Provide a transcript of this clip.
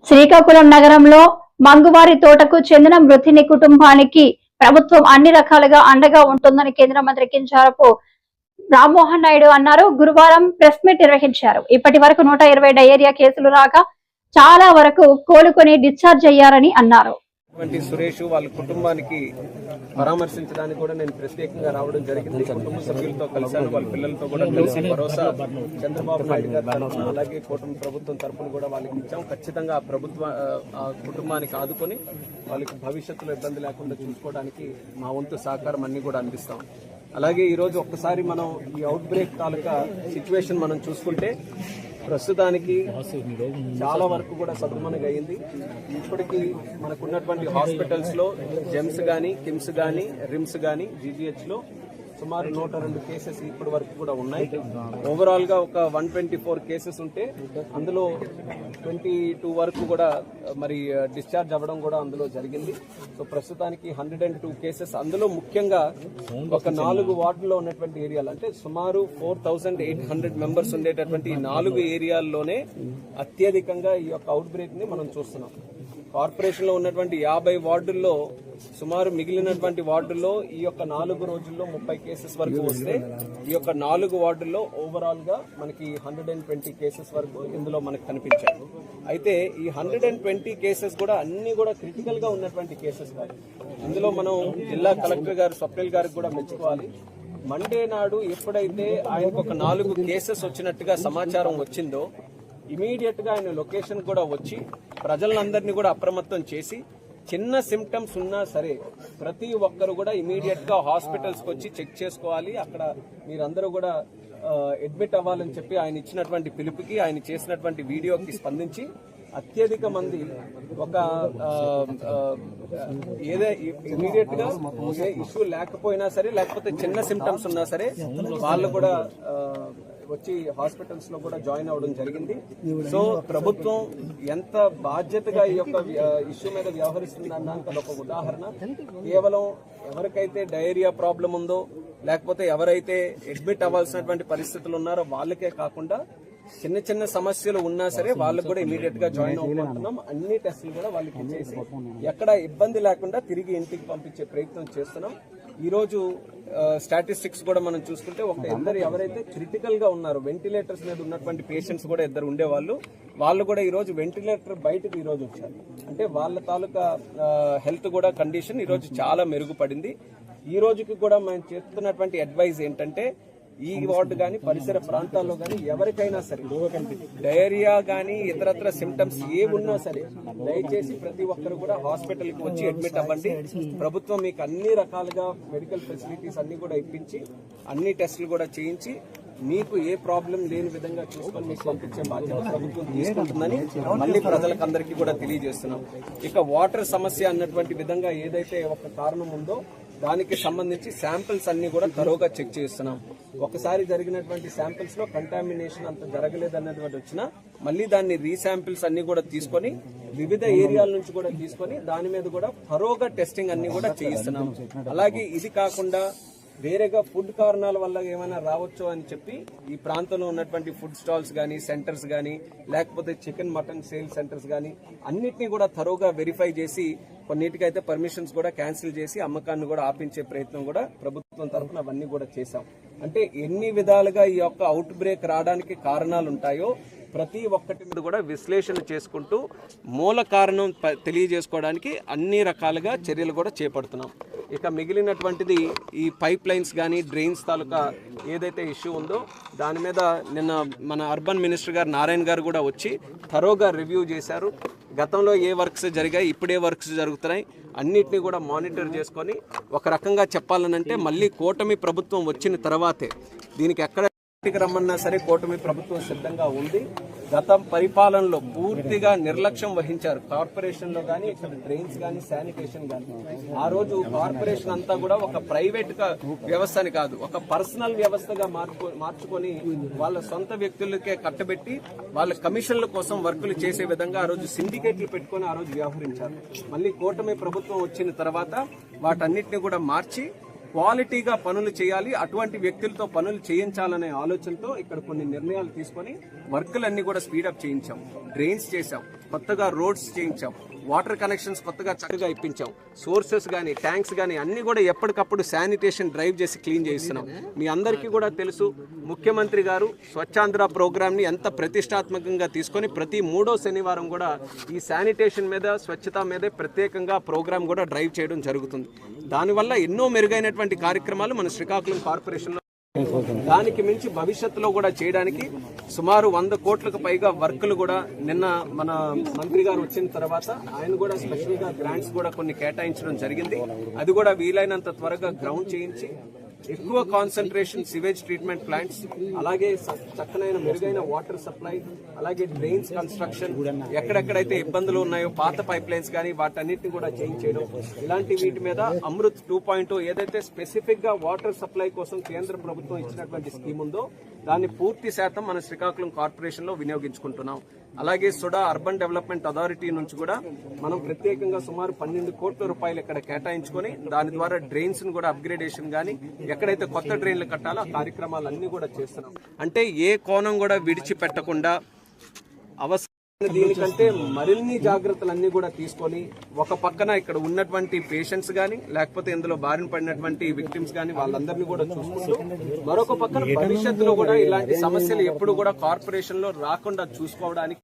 శ్రీకాకుళం నగరంలో మంగువారి తోటకు చెందిన మృతిని కుటుంబానికి ప్రభుత్వం అన్ని రకాలుగా అండగా ఉంటుందని కేంద్ర మంత్రి కింజరాపు రామ్మోహన్ నాయుడు అన్నారు. గురువారం ప్రెస్ మీట్ నిర్వహించారు. ఇప్పటి వరకు 120 డయేరియా కేసులు రాగా చాలా వరకు కోలుకొని డిశ్చార్జ్ అయ్యారని అన్నారు. సురేష్ వాళ్ళ కుటుంబానికి పరామర్శించడానికి కూడా నేను ప్రత్యేకంగా రావడం జరిగింది. కుటుంబ సభ్యులతో కలిశాను, వాళ్ళ పిల్లలతో కూడా కలిసి భరోసా చంద్రబాబు నాయుడు గారి తరఫున అలాగే కూటమి ప్రభుత్వం తరఫున కూడా వాళ్ళకి ఇచ్చాం. ఖచ్చితంగా ఆ కుటుంబానికి ఆదుకొని వాళ్ళకి భవిష్యత్తులో ఇబ్బంది లేకుండా చూసుకోవడానికి మా వంతు సహకారం అన్ని కూడా అందిస్తాం. అలాగే ఈరోజు ఒక్కసారి మనం ఈ అవుట్ బ్రేక్ తాలూకా సిచ్యువేషన్ మనం చూసుకుంటే ప్రస్తుతానికి చాలా వరకు కూడా సద్దుమణిగా అయింది. ఇప్పటికీ మనకున్నటువంటి హాస్పిటల్స్ లో జెమ్స్ గానీ, కిమ్స్ గానీ, రిమ్స్ గానీ, జీజీహెచ్ లో సుమారు 102 కేసెస్ ఇప్పటి వరకు కూడా ఉన్నాయి. ఓవరాల్ గా ఒక 124 కేసెస్ ఉంటే అందులో 22 వరకు కూడా మరి డిశ్చార్జ్ అవ్వడం కూడా అందులో జరిగింది. సో ప్రస్తుతానికి 102 కేసెస్, అందులో ముఖ్యంగా ఒక 4 వార్డుల్లో ఉన్నటువంటి ఏరియాలు అంటే సుమారు 4800 మెంబర్స్ ఉండేటటువంటి 4 ఏరియాల్లోనే అత్యధికంగా ఈ యొక్క అవుట్ బ్రేక్ ని మనం చూస్తున్నాం. కార్పొరేషన్ లో ఉన్నటువంటి 50 వార్డుల్లో సుమారు మిగిలినటువంటి వార్డుల్లో ఈ యొక్క 4 రోజుల్లో 30 కేసెస్ వరకు వస్తే ఈ యొక్క 4 వార్డుల్లో ఓవరాల్ గా మనకి 120 కేసెస్ వరకు ఇందులో మనకు కనిపించాయి. అయితే ఈ 120 కేసెస్ కూడా అన్ని కూడా క్రిటికల్ గా ఉన్నటువంటి కేసెస్ కాదు. ఇందులో మనం జిల్లా కలెక్టర్ గారు స్వప్నిల్ గారికి కూడా మెచ్చుకోవాలి. మండే నాడు ఎప్పుడైతే ఆయనకు ఒక 4 కేసెస్ వచ్చినట్టుగా సమాచారం వచ్చిందో ఇమీడియట్ గా ఆయన లొకేషన్ కూడా వచ్చి ప్రజలందరినీ కూడా అప్రమత్తం చేసి చిన్న సిమ్టమ్స్ ఉన్నా సరే ప్రతి ఒక్కరు కూడా ఇమీడియట్ గా హాస్పిటల్స్ కి వచ్చి చెక్ చేసుకోవాలి, అక్కడ మీరందరూ కూడా అడ్మిట్ అవ్వాలని చెప్పి ఆయన ఇచ్చినటువంటి పిలుపుకి, ఆయన చేసినటువంటి వీడియోకి స్పందించి అత్యధిక మంది ఒక ఏదే ఇమీడియట్ గా ఇష్యూ లేకపోయినా సరే లేకపోతే చిన్న సిమ్టమ్స్ ఉన్నా సరే వాళ్ళు కూడా వచ్చి హాస్పిటల్స్ లో కూడా జాయిన్ అవ్వడం జరిగింది. సో ప్రభుత్వం ఎంత బాధ్యతగా ఈ యొక్క ఇష్యూ మీద వ్యవహరిస్తుంది అన్నానికి అదొక ఉదాహరణ. కేవలం ఎవరికైతే డయేరియా ప్రాబ్లం ఉందో లేకపోతే ఎవరైతే అడ్మిట్ అవ్వాల్సినటువంటి పరిస్థితులు ఉన్నారో వాళ్ళకే కాకుండా చిన్న చిన్న సమస్యలు ఉన్నా సరే వాళ్ళకు కూడా ఇమీడియట్ గా జాయిన్ అవ్వబోతున్నాం. అన్ని టెస్టులు కూడా వాళ్ళకి చేసి ఎక్కడ ఇబ్బంది లేకుండా తిరిగి ఇంటికి పంపించే ప్రయత్నం చేస్తున్నాం. ఈ రోజు స్టాటిస్టిక్స్ కూడా మనం చూసుకుంటే ఎవరైతే క్రిటికల్ గా ఉన్నారో వెంటిలేటర్స్ మీద ఉన్నటువంటి పేషెంట్స్ కూడా 2 ఉండేవాళ్ళు, వాళ్ళు కూడా ఈ రోజు వెంటిలేటర్ బయటకు ఈ రోజు వచ్చారు. అంటే వాళ్ళ తాలూకా హెల్త్ కూడా కండిషన్ ఈ రోజు చాలా మెరుగుపడింది. ఈ రోజుకి కూడా మనం చేస్తున్నటువంటి అడ్వైజ్ ఏంటంటే ఈ వార్డు గాని పరిసర ప్రాంతాల్లో గాని ఎవరికైనా సరే డయేరియా గాని ఇతరత్ర సిమ్టమ్స్ ఏ ఉన్నా సరే దయచేసి ప్రతి ఒక్కరు కూడా హాస్పిటల్ కి వచ్చి అడ్మిట్ అవ్వండి. ప్రభుత్వం మీకు అన్ని రకాలుగా మెడికల్ ఫెసిలిటీస్ అన్ని కూడా ఇప్పించి అన్ని టెస్టులు కూడా చేయించి మీకు ఏ ప్రాబ్లం లేని విధంగా చూసుకొని మీకు పంపించే బాధ్యత ప్రభుత్వం తీసుకుంటుందని మళ్ళీ ప్రజలకు అందరికీ కూడా తెలియజేస్తున్నాం. ఇక వాటర్ సమస్య అన్నటువంటి విధంగా ఏదైతే ఒక కారణం ఉందో దానికి సంబంధించి శాంపిల్స్ అన్ని కూడా తరోగా చెక్ చేస్తున్నాం. ఒకసారి జరిగినటువంటి శాంపిల్స్ లో కంటామినేషన్ అంత జరగలేదన్నటువంటి వచ్చినా మళ్ళీ దాన్ని రీశాంపిల్స్ అన్ని కూడా తీసుకొని వివిధ ఏరియాల నుంచి కూడా తీసుకొని దాని మీద కూడా తరోగా టెస్టింగ్ అన్ని కూడా చేయిస్తున్నాం. అలాగే ఇది కాకుండా వేరేగా ఫుడ్ కారణాల వల్ల ఏమైనా రావచ్చు అని చెప్పి ఈ ప్రాంతంలో ఉన్నటువంటి ఫుడ్ స్టాల్స్ గానీ, సెంటర్స్ గానీ, లేకపోతే చికెన్ మటన్ సేల్ సెంటర్స్ గానీ అన్నిటినీ కూడా తరోగా వెరిఫై చేసి కొన్నిటికైతే పర్మిషన్స్ కూడా క్యాన్సిల్ చేసి అమ్మకాన్ని కూడా ఆపించే ప్రయత్నం కూడా ప్రభుత్వం తరఫున అవన్నీ కూడా చేశాం. అంటే ఎన్ని విధాలుగా ఈ యొక్క అవుట్ బ్రేక్ రావడానికి కారణాలు ఉంటాయో ప్రతి ఒక్కటి మీద కూడా విశ్లేషణ చేసుకుంటూ మూల కారణం తెలియజేసుకోవడానికి అన్ని రకాలుగా చర్యలు కూడా చేపడుతున్నాం. ఇక మిగిలినటువంటిది ఈ పైప్ లైన్స్ కానీ డ్రైన్స్ తాలూకా ఏదైతే ఇష్యూ ఉందో దాని మీద నిన్న మన అర్బన్ మినిస్టర్ గారు నారాయణ గారు కూడా వచ్చి థరోగా రివ్యూ చేశారు. గతంలో ఏ వర్క్స్ జరిగాయి, ఇప్పుడే వర్క్స్ జరుగుతున్నాయి, అన్నిటినీ కూడా మానిటర్ చేసుకొని ఒక రకంగా చెప్పాలనంటే మళ్ళీ కూటమి ప్రభుత్వం వచ్చిన తర్వాతే దీనికి ఎక్కడ రమ్మన్నా సరే కూటమి ప్రభుత్వం సిద్ధంగా ఉంది. గత పరిపాలనలో పూర్తిగా నిర్లక్ష్యం వహించారు. కార్పొరేషన్ లో గానీ ఇక్కడ డ్రైన్స్ గానీ శానిటేషన్ గానీ ఆ రోజు కార్పొరేషన్ అంతా కూడా ఒక ప్రైవేట్ వ్యవస్థని కాదు ఒక పర్సనల్ వ్యవస్థగా మార్చుకొని వాళ్ళ సొంత వ్యక్తులకే కట్టబెట్టి వాళ్ళ కమిషన్ల కోసం వర్కులు చేసే విధంగా ఆ రోజు సిండికేట్లు పెట్టుకుని ఆ రోజు వ్యవహరించారు. మళ్ళీ కూటమి ప్రభుత్వం వచ్చిన తర్వాత వాటన్నిటిని కూడా మార్చి క్వాలిటీగా పనులు చేయాలి, అటువంటి వ్యక్తులతో పనులు చేయించాలనే ఆలోచనతో ఇక్కడ కొన్ని నిర్ణయాలు తీసుకొని వర్కులన్నీ కూడా స్పీడప్ చేయించాం. డ్రైన్స్ చేశాం, కొత్తగా రోడ్స్ చేయించాం, వాటర్ కనెక్షన్స్ కొత్తగా చక్కగా ఇప్పించాం, సోర్సెస్ గానీ ట్యాంక్స్ గానీ అన్ని కూడా ఎప్పటికప్పుడు శానిటేషన్ డ్రైవ్ చేసి క్లీన్ చేయిస్తున్నాం. మీ అందరికీ కూడా తెలుసు, ముఖ్యమంత్రి గారు స్వచ్ఛాంధ్ర ప్రోగ్రామ్ ని ఎంత ప్రతిష్టాత్మకంగా తీసుకొని ప్రతి 3వ శనివారం కూడా ఈ శానిటేషన్ మీద, స్వచ్ఛత మీదే ప్రత్యేకంగా ప్రోగ్రామ్ కూడా డ్రైవ్ చేయడం జరుగుతుంది. దానివల్ల ఎన్నో మెరుగైనటువంటి కార్యక్రమాలు మన శ్రీకాకుళం కార్పొరేషన్ లో, దానికి మించి భవిష్యత్తులో కూడా చేయడానికి సుమారు 100 కోట్లకు పైగా వర్కులు కూడా నిన్న మన మంత్రి గారు వచ్చిన తర్వాత ఆయన కూడా స్పెషల్ గా గ్రాంట్స్ కూడా కొన్ని కేటాయించడం జరిగింది. అది కూడా వీలైనంత త్వరగా గ్రౌండ్ చేయించి ఎక్కువ కాన్సన్ట్రేషన్ సివేజ్ ట్రీట్మెంట్ ప్లాంట్స్, అలాగే చక్కనైన మెరుగైన వాటర్ సప్లై, అలాగే డ్రైన్స్ కన్స్ట్రక్షన్, ఎక్కడెక్కడైతే ఇబ్బందులు ఉన్నాయో పాత పైప్ లైన్స్ కానీ వాటన్నిటిని కూడా చేంజ్ చేయడం, ఇలాంటి వీటి మీద అమృత్ 2.0 ఏదైతే స్పెసిఫిక్ గా వాటర్ సప్లై కోసం కేంద్ర ప్రభుత్వం ఇచ్చినటువంటి స్కీమ్ ఉందో దాన్ని పూర్తి శాతం మన శ్రీకాకుళం కార్పొరేషన్ లో వినియోగించుకుంటున్నాం. అలాగే సుడా అర్బన్ డెవలప్మెంట్ అథారిటీ నుంచి కూడా మనం ప్రత్యేకంగా సుమారు 12 కోట్ల రూపాయలు ఇక్కడ కేటాయించుకొని దాని ద్వారా డ్రైన్స్ ను కూడా అప్గ్రేడేషన్ గానీ ఎక్కడైతే కొత్త డ్రైన్లు కట్టాలో ఆ కార్యక్రమాలన్నీ కూడా చేస్తున్నాం. అంటే ఏ కోణం కూడా విడిచిపెట్టకుండా అవసరం దీనికంటే మరిన్ని జాగ్రత్తలన్నీ కూడా తీసుకొని ఒక పక్కన ఇక్కడ ఉన్నటువంటి పేషెంట్స్ గానీ లేకపోతే ఇందులో బారిన పడినటువంటి విక్టిమ్స్ గానీ వాళ్ళందరినీ కూడా చూసుకుంటూ మరొక పక్కన భవిష్యత్తులో కూడా ఇలాంటి సమస్యలు ఎప్పుడు కూడా కార్పొరేషన్ లో రాకుండా చూసుకోవడానికి